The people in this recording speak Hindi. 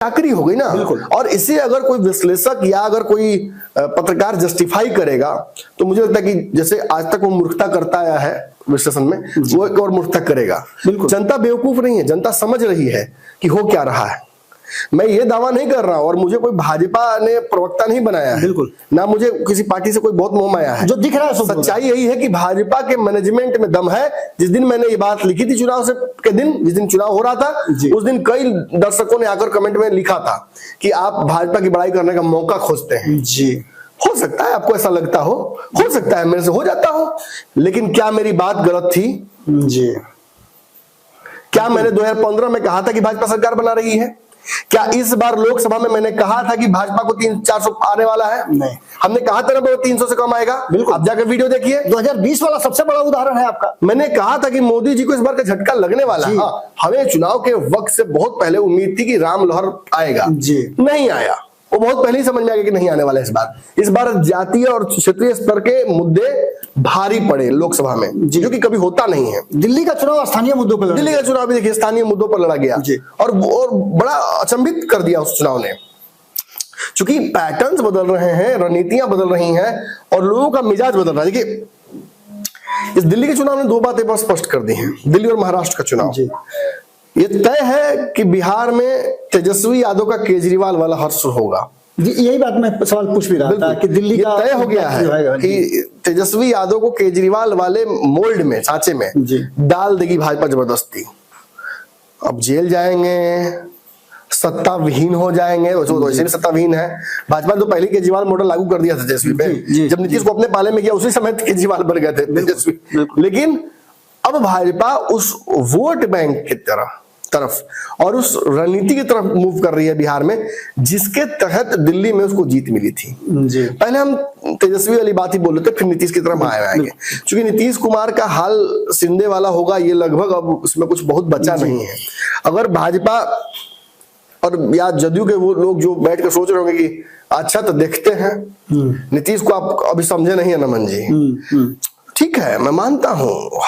चाकरी हो गई ना। और इसे अगर कोई विश्लेषक या अगर कोई पत्रकार जस्टिफाई करेगा तो मुझे लगता है कि जैसे आज तक वो मूर्खता करता आया है विश्लेषण में, वो एक और मूर्खता करेगा। जनता बेवकूफ नहीं है, जनता समझ रही है कि हो क्या रहा है। मैं ये दावा नहीं कर रहा हूं और मुझे कोई भाजपा ने प्रवक्ता नहीं बनाया है, ना मुझे किसी पार्टी से कोई बहुत मोह माया है। जो दिख रहा है सच्चाई यही है कि भाजपा के मैनेजमेंट में दम है। जिस दिन मैंने ये बात लिखी थी चुनाव से के दिन, जिस दिन चुनाव हो रहा था, उस दिन कई दर्शकों ने आकर कमेंट में लिखा था कि आप भाजपा की बड़ाई करने का मौका खोजते हैं। जी, हो सकता है आपको ऐसा लगता हो सकता है मेरे से हो जाता हो, लेकिन क्या मेरी बात गलत थी? जी, क्या मैंने 2015 में कहा था कि भाजपा सरकार बना रही है? क्या इस बार लोकसभा में मैंने कहा था कि भाजपा को 300-400 आने वाला है? नहीं। हमने कहा था ना 300 से कम आएगा। आप जाकर वीडियो देखिए, 2020 वाला सबसे बड़ा उदाहरण है आपका। मैंने कहा था कि मोदी जी को इस बार का झटका लगने वाला है। हमें चुनाव के वक्त से बहुत पहले उम्मीद थी कि राम लहर आएगा, नहीं आया। वो बहुत पहले ही समझ में आ गया कि नहीं आने वाला इस बार जातीय और क्षेत्रीय स्तर के मुद्दे भारी पड़े लोकसभा में, जो कि कभी होता नहीं है। दिल्ली का चुनाव स्थानीय मुद्दों पर, दिल्ली का चुनाव भी देखिए स्थानीय मुद्दों पर लड़ा गया और बड़ा अचंभित कर दिया उस चुनाव ने। चूंकि पैटर्न्स बदल रहे हैं, रणनीतियां बदल रही हैं और लोगों का मिजाज बदल रहा है। देखिए इस दिल्ली के चुनाव ने दो बातें बहुत स्पष्ट कर दी हैं। दिल्ली और महाराष्ट्र का चुनाव, ये तय है कि बिहार में तेजस्वी यादव का केजरीवाल वाला हर्ष होगा। यही बात मैं सवाल पूछ भी रहा था कि दिल्ली का तय हो गया है कि तेजस्वी यादव को केजरीवाल वाले मोल्ड में, सांचे में डाल देगी भाजपा जबरदस्ती। अब जेल जाएंगे, सत्ता विहीन हो जाएंगे। वैसे भी सत्ता विहीन है। भाजपा तो पहले केजरीवाल मॉडल लागू कर दिया था तेजस्वी पे, जब नीतीश को अपने पाले में किया उसी समय केजरीवाल बन गए थे तेजस्वी। लेकिन अब भाजपा उस वोट बैंक की तरफ और उस रणनीति की तरफ मूव कर रही है बिहार में, जिसके तहत दिल्ली में उसको जीत मिली थी। पहले हम तेजस्वी वाली बात ही बोल रहे थे, फिर नीतीश की तरफ आएंगे। क्योंकि नीतीश कुमार का हाल शिंदे वाला होगा, ये लगभग अब उसमें कुछ बहुत बचा नहीं है। अगर भाजपा और या जदयू के वो लोग जो बैठ कर सोच रहे होंगे कि अच्छा तो देखते हैं, नीतीश को आप अभी समझे नहीं है नमन जी, ठीक है मैं मानता हूं।